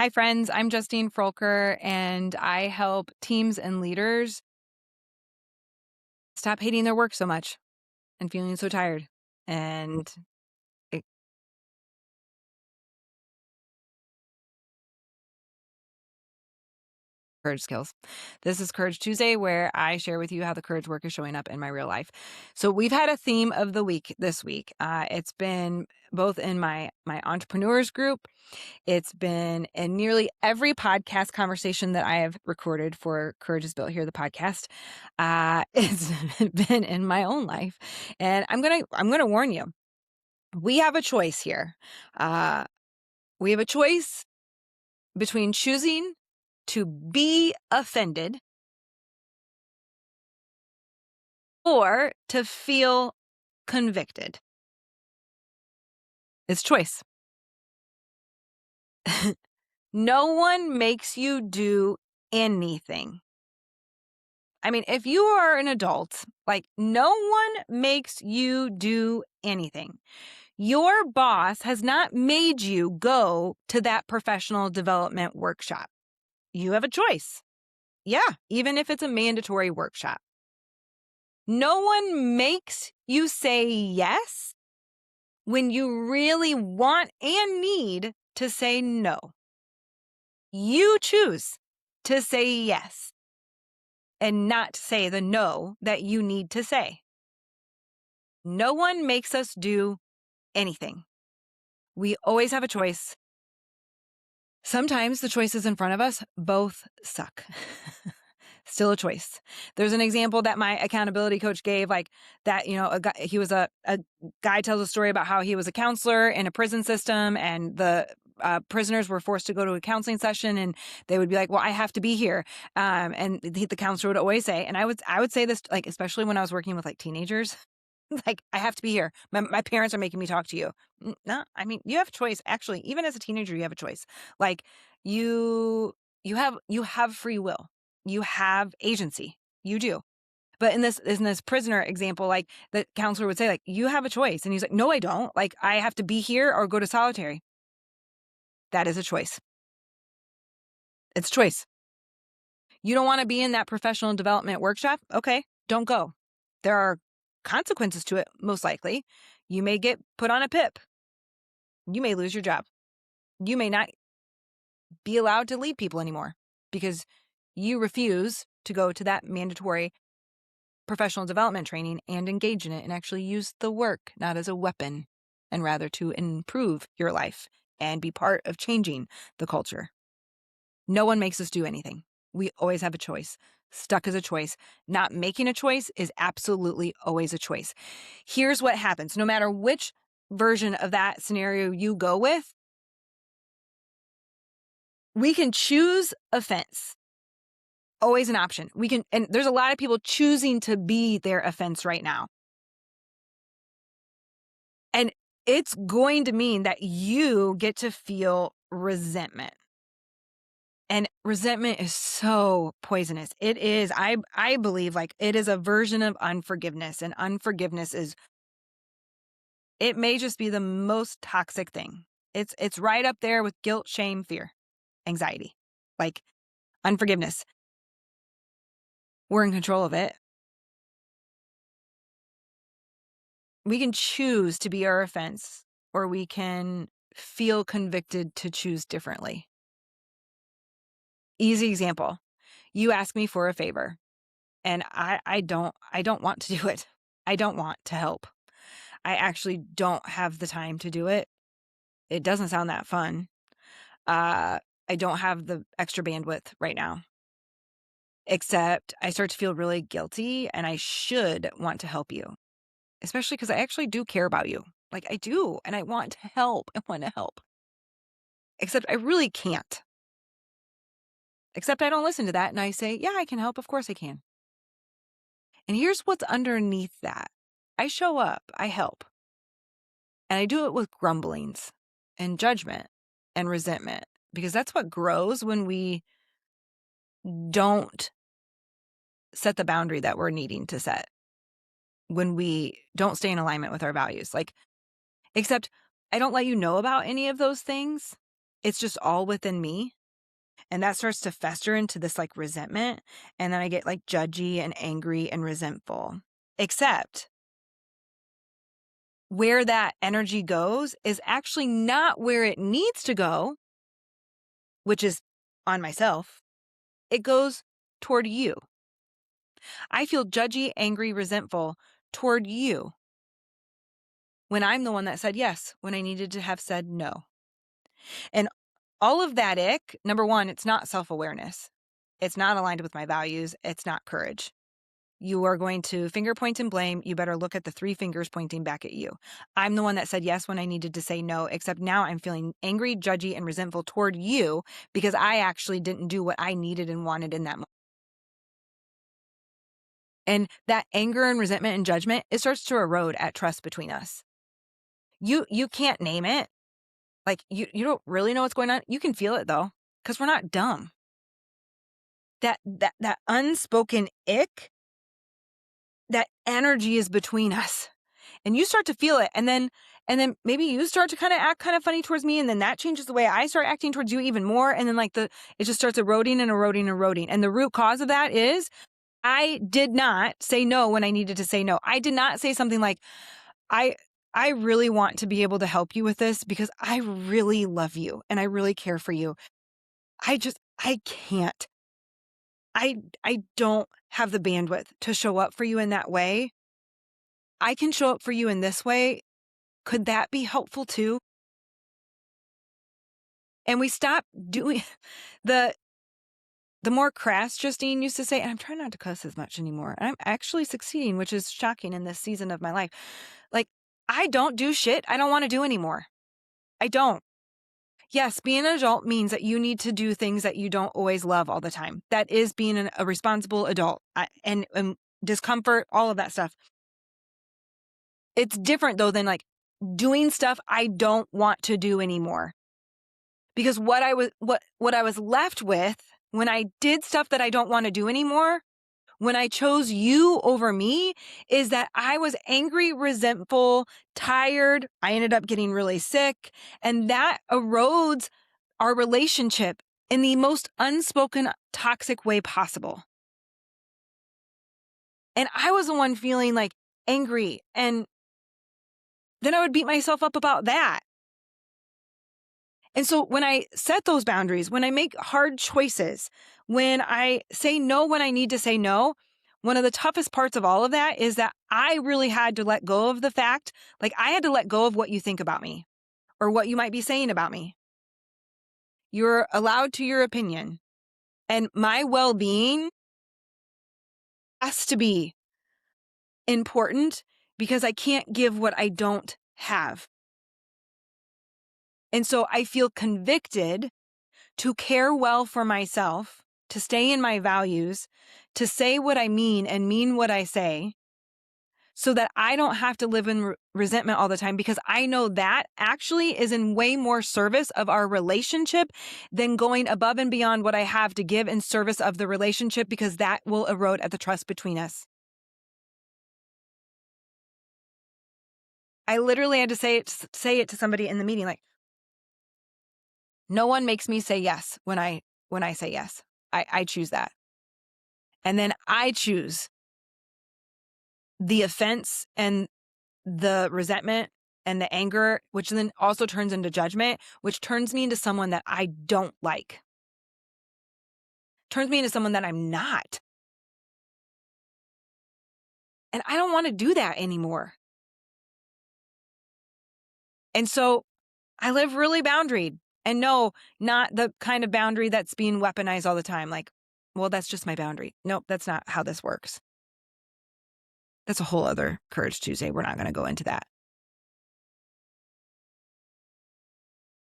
Hi, friends. I'm Justine Froelker, and I help teams and leaders stop hating their work so much and feeling so tired. And it- courage skills. This is Courage Tuesday, where I share with you how the courage work is showing up in my real life. So we've had a theme of the week this week. It's been both in my entrepreneurs group. It's been in nearly every podcast conversation that I have recorded for Courage is Built Here, the podcast. It's been in my own life, and I'm gonna warn you. We have a choice here. Uh, we have a choice between choosing to be offended or to feel convicted. It's choice. No one makes you do anything. I mean, if you are an adult, like no one makes you do anything. Your boss has not made you go to that professional development workshop. You have a choice. Yeah, even if it's a mandatory workshop. No one makes you say yes when you really want and need to say no. You choose to say yes and not say the no that you need to say. No one makes us do anything. We always have a choice. Sometimes the choices in front of us both suck. Still a choice. There's an example that my accountability coach gave, like that, a guy tells a story about how he was a counselor in a prison system, and the prisoners were forced to go to a counseling session, and they would be like, well, I have to be here. And the counselor would always say, and I would say this, like, especially when I was working with like teenagers, like, I have to be here. My parents are making me talk to you. No, I mean, you have a choice. Actually, even as a teenager, you have a choice. Like you have free will. You have agency. You do. But in this prisoner example, like the counselor would say, like, you have a choice. And he's like, no, I don't. Like, I have to be here or go to solitary. That is a choice. It's choice. You don't want to be in that professional development workshop? Okay, don't go. There are consequences to it, most likely. You may get put on a PIP. You may lose your job. You may not be allowed to lead people anymore because you refuse to go to that mandatory professional development training and engage in it and actually use the work not as a weapon, and rather to improve your life and be part of changing the culture. No one makes us do anything. We always have a choice. Stuck is a choice. Not making a choice is absolutely always a choice. Here's what happens. No matter which version of that scenario you go with, we can choose offense. Always an option. And there's a lot of people choosing to be their offense right now. And it's going to mean that you get to feel resentment. And resentment is so poisonous. It is, I believe, like it is a version of unforgiveness. And unforgiveness it may just be the most toxic thing. It's right up there with guilt, shame, fear, anxiety. Like unforgiveness. We're in control of it. We can choose to be our offense, or we can feel convicted to choose differently. Easy example. You ask me for a favor, and I don't want to do it. I don't want to help. I actually don't have the time to do it. It doesn't sound that fun. I don't have the extra bandwidth right now. Except I start to feel really guilty, and I should want to help you, especially because I actually do care about you. Like I do, and I want to help. I want to help. Except I really can't. Except I don't listen to that, and I say, yeah, I can help. Of course I can. And here's what's underneath that. I show up, I help, and I do it with grumblings and judgment and resentment, because that's what grows when we don't set the boundary that we're needing to set, when we don't stay in alignment with our values. Like, except I don't let you know about any of those things. It's just all within me. And that starts to fester into this like resentment. And then I get like judgy and angry and resentful. Except where that energy goes is actually not where it needs to go, which is on myself. It goes toward you. I feel judgy, angry, resentful toward you when I'm the one that said yes, when I needed to have said no. And all of that ick, number one, it's not self-awareness. It's not aligned with my values. It's not courage. You are going to finger point and blame. You better look at the 3 fingers pointing back at you. I'm the one that said yes when I needed to say no, except now I'm feeling angry, judgy, and resentful toward you because I actually didn't do what I needed and wanted in that moment. And that anger and resentment and judgment, it starts to erode at trust between us. You can't name it. Like you don't really know what's going on. You can feel it though, because we're not dumb. That unspoken ick, that energy is between us. And you start to feel it. And then maybe you start to kind of act kind of funny towards me. And then that changes the way I start acting towards you even more. And then it just starts eroding and eroding and eroding. And the root cause of that is I did not say no when I needed to say no. I did not say something like, I really want to be able to help you with this because I really love you and I really care for you. I can't. I don't have the bandwidth to show up for you in that way. I can show up for you in this way. Could that be helpful too? And we stop doing the more crass Justine used to say, and I'm trying not to cuss as much anymore. I'm actually succeeding, which is shocking in this season of my life. Like, I don't do shit I don't want to do anymore. I don't. Yes, being an adult means that you need to do things that you don't always love all the time. That is being a responsible adult and discomfort, all of that stuff. It's different though than like doing stuff I don't want to do anymore. Because what I was left with when I did stuff that I don't want to do anymore, when I chose you over me, is that I was angry, resentful, tired. I ended up getting really sick. And that erodes our relationship in the most unspoken, toxic way possible. And I was the one feeling like angry. And then I would beat myself up about that. And so when I set those boundaries, when I make hard choices, when I say no when I need to say no, one of the toughest parts of all of that is that I really had to let go of the fact, like I had to let go of what you think about me or what you might be saying about me. You're allowed to your opinion. And my well-being has to be important because I can't give what I don't have. And so I feel convicted to care well for myself, to stay in my values, to say what I mean and mean what I say, so that I don't have to live in resentment all the time, because I know that actually is in way more service of our relationship than going above and beyond what I have to give in service of the relationship, because that will erode at the trust between us. I literally had to say it to somebody in the meeting, like, no one makes me say yes when I say yes. I choose that. And then I choose the offense and the resentment and the anger, which then also turns into judgment, which turns me into someone that I don't like. Turns me into someone that I'm not. And I don't want to do that anymore. And so I live really boundaried. And no, not the kind of boundary that's being weaponized all the time. Like, well, that's just my boundary. Nope, that's not how this works. That's a whole other Courage Tuesday. We're not going to go into that.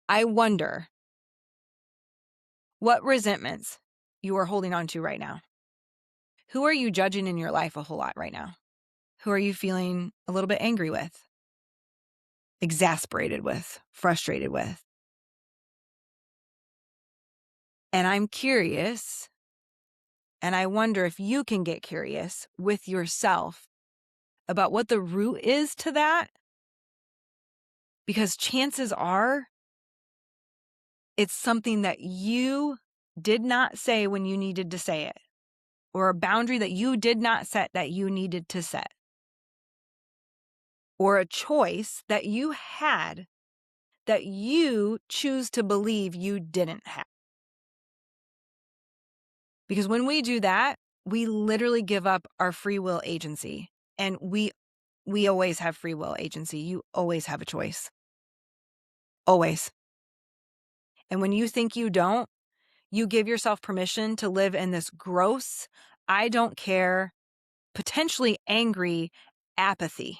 I wonder what resentments you are holding on to right now. Who are you judging in your life a whole lot right now? Who are you feeling a little bit angry with, exasperated with, frustrated with? And I'm curious, and I wonder if you can get curious with yourself about what the root is to that. Because chances are It's something that you did not say when you needed to say it, or a boundary that you did not set that you needed to set, or a choice that you had that you choose to believe you didn't have. Because when we do that, we literally give up our free will agency. And we always have free will agency. You always have a choice. Always. And when you think you don't, you give yourself permission to live in this gross, I don't care, potentially angry apathy,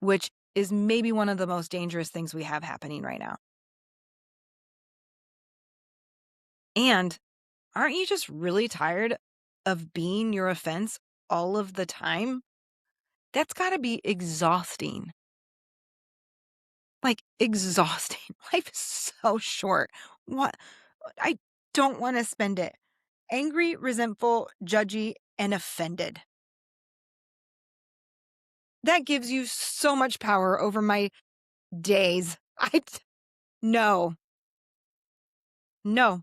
which is maybe one of the most dangerous things we have happening right now. And aren't you just really tired of being your offense all of the time? That's got to be exhausting. Like, exhausting. Life is so short. What? I don't want to spend it angry, resentful, judgy, and offended. That gives you so much power over my days. No. No.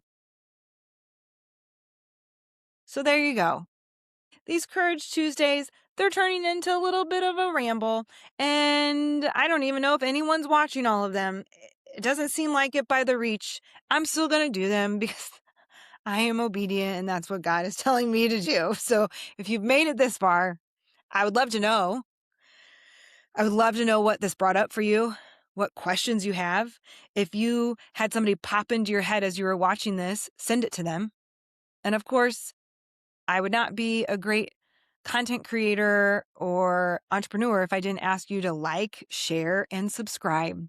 So there you go. These Courage Tuesdays, they're turning into a little bit of a ramble, and I don't even know if anyone's watching all of them. It doesn't seem like it by the reach. I'm still going to do them because I am obedient, and that's what God is telling me to do. So if you've made it this far, I would love to know. I would love to know what this brought up for you, what questions you have. If you had somebody pop into your head as you were watching this, send it to them. And of course, I would not be a great content creator or entrepreneur if I didn't ask you to like, share, and subscribe.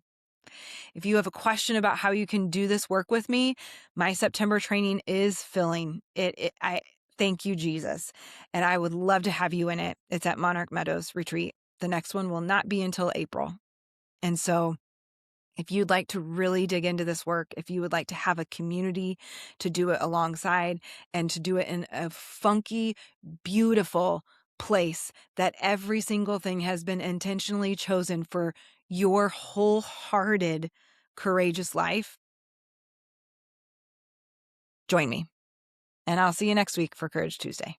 If you have a question about how you can do this work with me, my September training is filling. I thank you, Jesus. And I would love to have you in it. It's at Monarch Meadows Retreat. The next one will not be until April. And so if you'd like to really dig into this work, if you would like to have a community to do it alongside and to do it in a funky, beautiful place that every single thing has been intentionally chosen for your wholehearted, courageous life, join me. And I'll see you next week for Courage Tuesday.